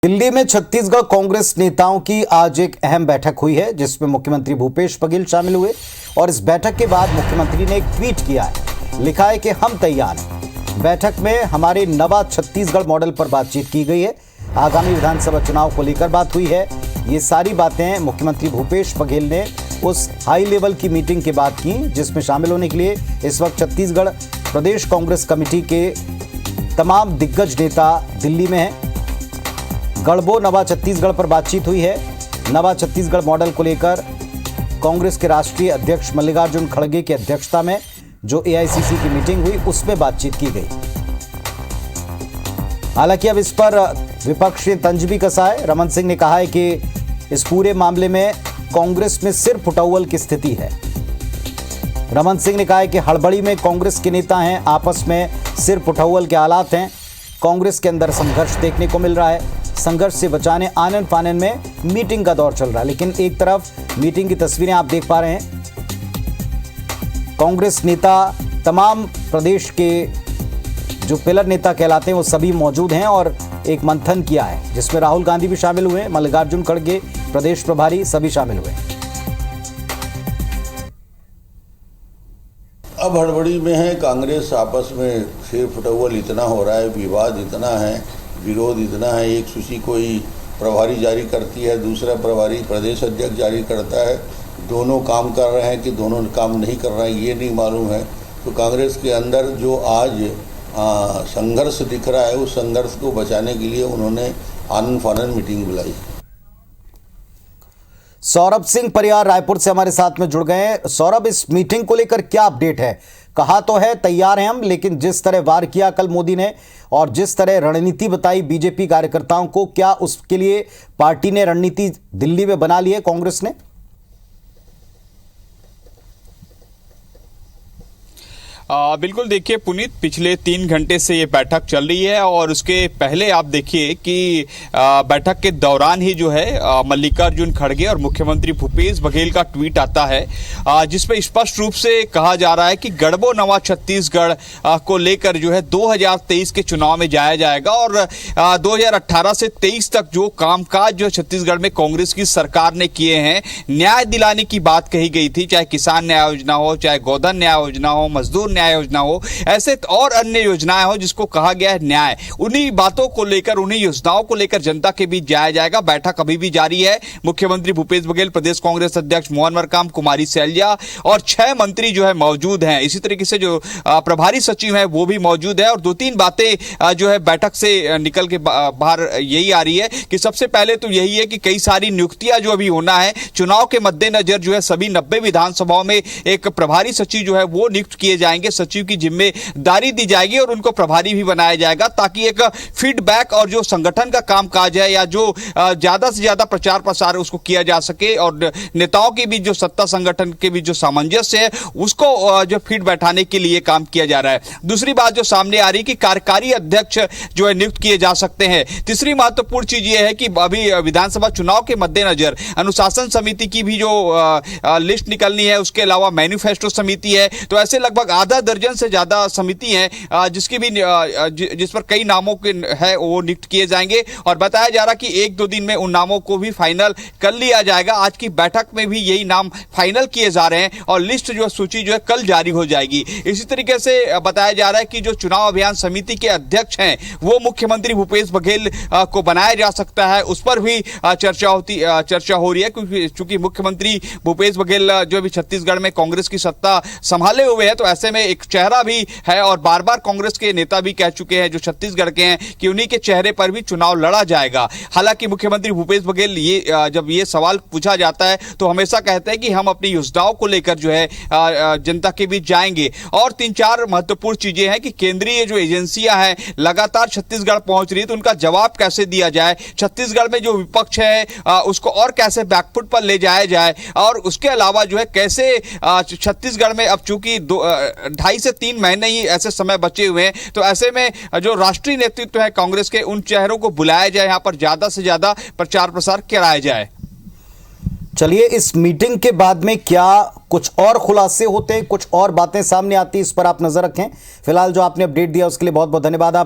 दिल्ली में छत्तीसगढ़ कांग्रेस नेताओं की आज एक अहम बैठक हुई है जिसमें मुख्यमंत्री भूपेश बघेल शामिल हुए और इस बैठक के बाद मुख्यमंत्री ने एक ट्वीट किया है। लिखा है कि हम तैयार हैं। बैठक में हमारे नवा छत्तीसगढ़ मॉडल पर बातचीत की गई है। आगामी विधानसभा चुनाव को लेकर बात हुई है। ये सारी बातें मुख्यमंत्री भूपेश बघेल ने उस हाई लेवल की मीटिंग के बाद की जिसमें शामिल होने के लिए इस वक्त छत्तीसगढ़ प्रदेश कांग्रेस कमेटी के तमाम दिग्गज नेता दिल्ली में हैं। गढ़बो नवा छत्तीसगढ़ पर बातचीत हुई है। नवा छत्तीसगढ़ मॉडल को लेकर कांग्रेस के राष्ट्रीय अध्यक्ष मल्लिकार्जुन खड़गे की अध्यक्षता में जो एआईसीसी की मीटिंग हुई उसमें बातचीत की गई। हालांकि अब इस पर विपक्ष ने तंज भी कसा है। रमन सिंह ने कहा है कि इस पूरे मामले में कांग्रेस में सिर फुटौल की स्थिति है। रमन सिंह ने कहा है कि हड़बड़ी में कांग्रेस के नेता हैं, आपस में सिर फुटौल के हालात हैं। कांग्रेस के अंदर संघर्ष देखने को मिल रहा है। संघर्ष से बचाने आनन फानन में मीटिंग का दौर चल रहा है। लेकिन एक तरफ मीटिंग की तस्वीरें आप देख पा रहे हैं। कांग्रेस नेता तमाम प्रदेश के जो पिलर नेता कहलाते हैं वो सभी मौजूद हैं और एक मंथन किया है जिसमें राहुल गांधी भी शामिल हुए, मल्लिकार्जुन खड़गे प्रदेश प्रभारी सभी शामिल हुए। अब हड़बड़ी में है कांग्रेस, आपस में सिर फुटौल इतना हो रहा है, विवाद इतना है, विरोध इतना है। एक सूची कोई प्रभारी जारी करती है, दूसरा प्रभारी प्रदेश अध्यक्ष जारी करता है। दोनों काम कर रहे हैं कि दोनों काम नहीं कर रहे हैं ये नहीं मालूम है। तो कांग्रेस के अंदर जो आज संघर्ष दिख रहा है उस संघर्ष को बचाने के लिए उन्होंने आनन फानन मीटिंग बुलाई। सौरभ सिंह परियार रायपुर से हमारे साथ में जुड़ गए हैं। सौरभ, इस मीटिंग को लेकर क्या अपडेट है? कहा तो है तैयार हैं हम, लेकिन जिस तरह वार किया कल मोदी ने और जिस तरह रणनीति बताई बीजेपी कार्यकर्ताओं को, क्या उसके लिए पार्टी ने रणनीति दिल्ली में बना ली है कांग्रेस ने? बिल्कुल, देखिए पुनीत, पिछले 3 घंटे से ये बैठक चल रही है और उसके पहले आप देखिए कि बैठक के दौरान ही जो है मल्लिकार्जुन खड़गे और मुख्यमंत्री भूपेश बघेल का ट्वीट आता है जिसमें स्पष्ट रूप से कहा जा रहा है कि गढ़बो नवा छत्तीसगढ़ को लेकर जो है 2023 के चुनाव में जाया जाएगा और 2018 से 23 तक जो कामकाज जो छत्तीसगढ़ में कांग्रेस की सरकार ने किए हैं, न्याय दिलाने की बात कही गई थी, चाहे किसान न्याय योजना हो, चाहे गोधन न्याय योजना हो, मजदूर न्याय योजना हो, ऐसे और अन्य योजनाएं हो जिसको कहा गया है न्याय, उन्हीं बातों को लेकर, उन्हीं योजनाओं को लेकर जनता के बीच जाया जाएगा। बैठक अभी भी जारी है। मुख्यमंत्री भूपेश बघेल, प्रदेश कांग्रेस अध्यक्ष मोहन मरकाम, कुमारी सैलजा और 6 मंत्री जो है मौजूद हैं। इसी तरीके से जो प्रभारी सचिव है वो भी मौजूद है और 2-3 बातें जो है बैठक से निकल के बाहर यही आ रही है कि सबसे पहले तो यही है कि कई सारी नियुक्तियां जो अभी होना है, चुनाव के मद्देनजर जो है सभी 90 विधानसभाओं में एक प्रभारी सचिव जो है वो नियुक्त किए जाएंगे। सचिव की जिम्मेदारी दी जाएगी और उनको प्रभारी भी बनाया जाएगा ताकि एक फीडबैक और जो संगठन का कामकाज है या जो ज्यादा से ज्यादा प्रचार प्रसार उसको किया जा सके और नेताओं के बीच जो सत्ता संगठन के बीच जो सामंजस्य है उसको जो फीड बैठाने के लिए काम किया जा रहा है। दूसरी बात जो सामने आ रही है कि कार्यकारी अध्यक्ष जो है नियुक्त किए जा सकते हैं। तीसरी महत्वपूर्ण चीज यह है कि अभी विधानसभा चुनाव के मद्देनजर अनुशासन समिति की भी जो लिस्ट निकलनी है, उसके अलावा मैनिफेस्टो समिति है, तो ऐसे लगभग आधा दर्जन से ज्यादा समिति हैं जिसकी भी जिस पर कई नामों के है वो नियुक्त किए जाएंगे और बताया जा रहा कि 1-2 दिन में उन नामों को भी फाइनल कर लिया जाएगा। आज की बैठक में भी यही नाम फाइनल किए जा रहे हैं और लिस्ट जो सूची जो है कल जारी हो जाएगी। इसी तरीके से बताया जा रहा है कि जो चुनाव अभियान समिति के अध्यक्ष हैं वो मुख्यमंत्री भूपेश बघेल को बनाया जा सकता है, उस पर भी चर्चा हो रही है क्योंकि मुख्यमंत्री भूपेश बघेल जो अभी छत्तीसगढ़ में कांग्रेस की सत्ता संभाले हुए हैं, तो ऐसे में एक चेहरा भी है और बार बार कांग्रेस के नेता भी कह चुके हैं जो छत्तीसगढ़ के हैं कि उन्हीं के चेहरे पर भी चुनाव लड़ा जाएगा। हालांकि मुख्यमंत्री भूपेश बघेल जब ये सवाल पूछा जाता है तो हमेशा कहते हैं कि हम अपनी योजनाओं को लेकर जो है जनता के बीच जाएंगे। और 3-4 महत्वपूर्ण चीजें हैं कि केंद्रीय जो एजेंसियां हैं लगातार छत्तीसगढ़ पहुंच रही है, तो उनका जवाब कैसे दिया जाए, छत्तीसगढ़ में जो विपक्ष है उसको और कैसे बैकफुट पर ले जाया जाए और उसके अलावा जो है कैसे छत्तीसगढ़ में अब चूंकि 2.5 से 3 महीने ही ऐसे समय बचे हुए हैं, तो ऐसे में जो राष्ट्रीय नेतृत्व है कांग्रेस के, उन चेहरों को बुलाया जाए, यहां पर ज्यादा से ज्यादा प्रचार प्रसार कराया जाए। चलिए, इस मीटिंग के बाद में क्या कुछ और खुलासे होते हैं, कुछ और बातें सामने आती हैं, इस पर आप नजर रखें। फिलहाल जो आपने अपडेट दिया उसके लिए बहुत बहुत धन्यवाद। आप